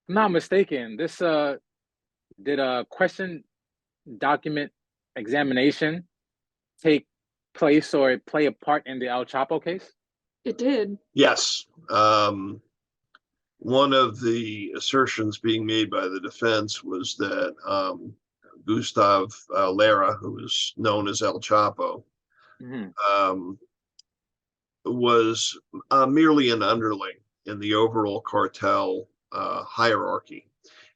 I'm not mistaken, this did a question document examination take place or play a part in the El Chapo case? It did. Yes. One of the assertions being made by the defense was that Gustav Lara, who is known as El Chapo, was merely an underling in the overall cartel hierarchy,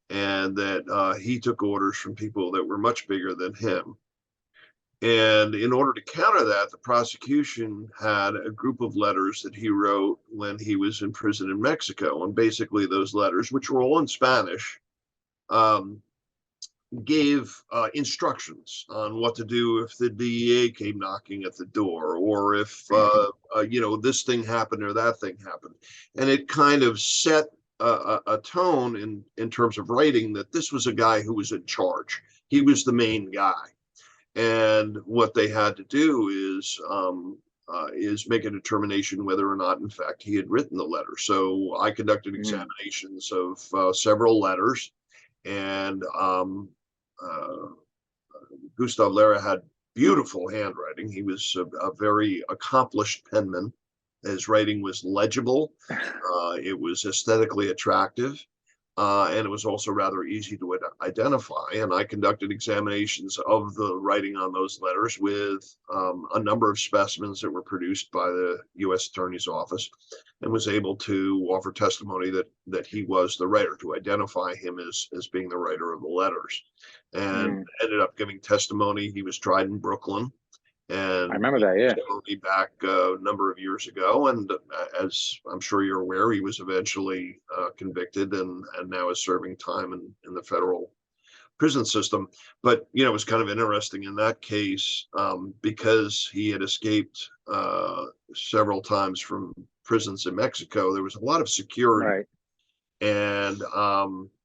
and that he took orders from people that were much bigger than him. And in order to counter that, the prosecution had a group of letters that he wrote when he was in prison in Mexico. And basically those letters, which were all in Spanish, gave instructions on what to do if the DEA came knocking at the door, or if, this thing happened or that thing happened. And it kind of set a tone in terms of writing that this was a guy who was in charge. He was the main guy. And what they had to do is make a determination whether or not, in fact, he had written the letter. So I conducted examinations of several letters, and Gustav Lara had beautiful handwriting. He was a very accomplished penman. His writing was legible. It was aesthetically attractive. And it was also rather easy to identify. And I conducted examinations of the writing on those letters with a number of specimens that were produced by the U.S. Attorney's Office, and was able to offer testimony that he was the writer, to identify him as being the writer of the letters. And ended up giving testimony. He was tried in Brooklyn. And I remember that, yeah. Back a number of years ago, and as I'm sure you're aware, he was eventually convicted and now is serving time in the federal prison system. But it was kind of interesting in that case, because he had escaped several times from prisons in Mexico. There was a lot of security, right. And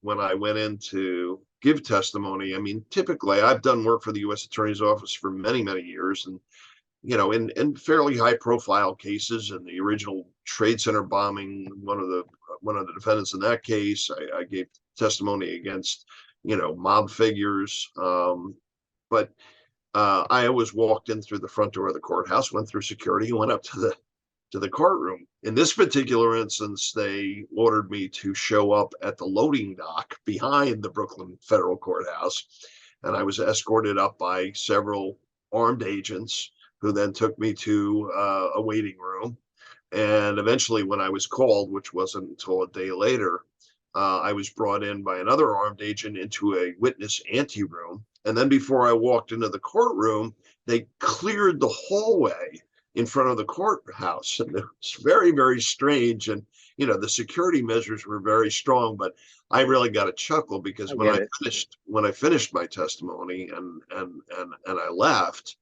when I went in to give testimony, I mean, typically I've done work for the U.S. Attorney's Office for many, many years, and in fairly high profile cases. In the original Trade Center bombing, one of the defendants in that case, I gave testimony against mob figures, but I always walked in through the front door of the courthouse, went through security, and went up to the courtroom. In this particular instance, they ordered me to show up at the loading dock behind the Brooklyn Federal Courthouse, and I was escorted up by several armed agents, who then took me to a waiting room. And eventually, when I was called, which wasn't until a day later, I was brought in by another armed agent into a witness anteroom. And then before I walked into the courtroom, they cleared the hallway in front of the courthouse. And it was very, very strange. And, the security measures were very strong, but I really got a chuckle, because when I finished my testimony and I left,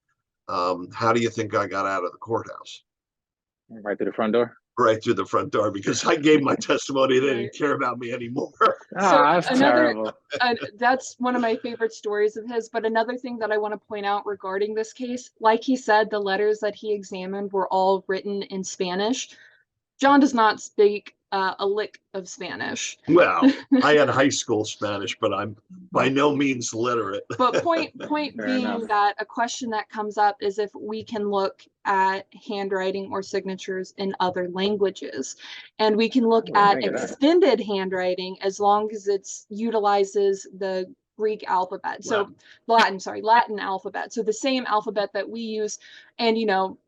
how do you think I got out of the courthouse? Right through the front door? Right through the front door, because I gave my testimony. They didn't care about me anymore. That's terrible. That's one of my favorite stories of his. But another thing that I want to point out regarding this case, like he said, the letters that he examined were all written in Spanish. John does not speak a lick of Spanish. Well, I had high school Spanish, but I'm by no means literate. But point being that a question that comes up is if we can look at handwriting or signatures in other languages. And we can look at extended handwriting as long as it utilizes the Greek alphabet. So Latin alphabet. So the same alphabet that we use. And,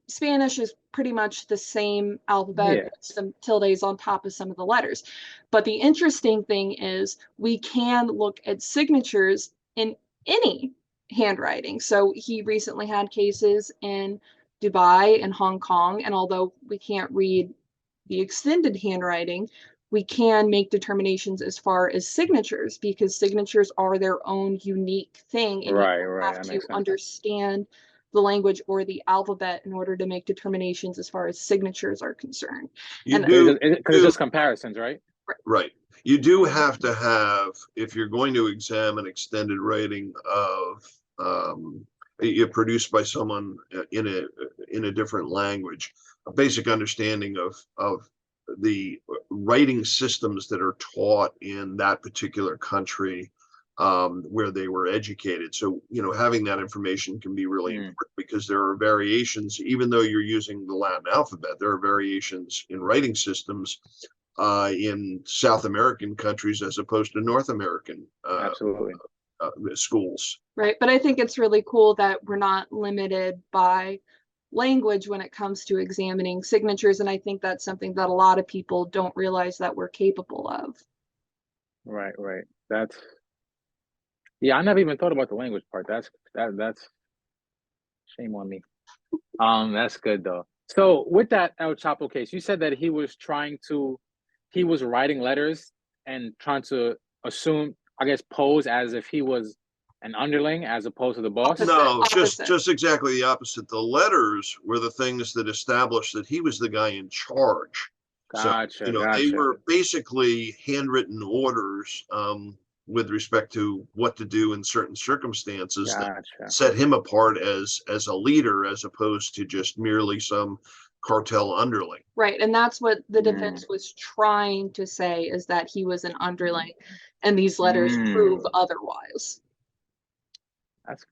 Spanish is pretty much the same alphabet, with some tildes on top of some of the letters. But the interesting thing is we can look at signatures in any handwriting. So he recently had cases in Dubai and Hong Kong. And although we can't read the extended handwriting, we can make determinations as far as signatures, because signatures are their own unique thing. And you have to understand the language or the alphabet in order to make determinations as far as signatures are concerned. Because it's just comparisons, right? Right. You do have to have, if you're going to examine extended writing of produced by someone in a different language, a basic understanding of the writing systems that are taught in that particular country where they were educated. So, having that information can be really important because there are variations, even though you're using the Latin alphabet, there are variations in writing systems in South American countries as opposed to North American Absolutely. Schools. Right. But I think it's really cool that we're not limited by language when it comes to examining signatures. And I think that's something that a lot of people don't realize that we're capable of. Right. Yeah, I never even thought about the language part. That's shame on me. That's good though. So with that El Chapo case, you said that he was writing letters and trying to pose as if he was an underling as opposed to the boss. No, just exactly the opposite. The letters were the things that established that he was the guy in charge. Gotcha. They were basically handwritten orders with respect to what to do in certain circumstances that set him apart as a leader, as opposed to just merely some cartel underling. Right. And that's what the defense was trying to say, is that he was an underling, and these letters prove otherwise. That's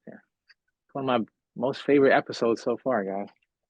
one of my most favorite episodes so far, guys.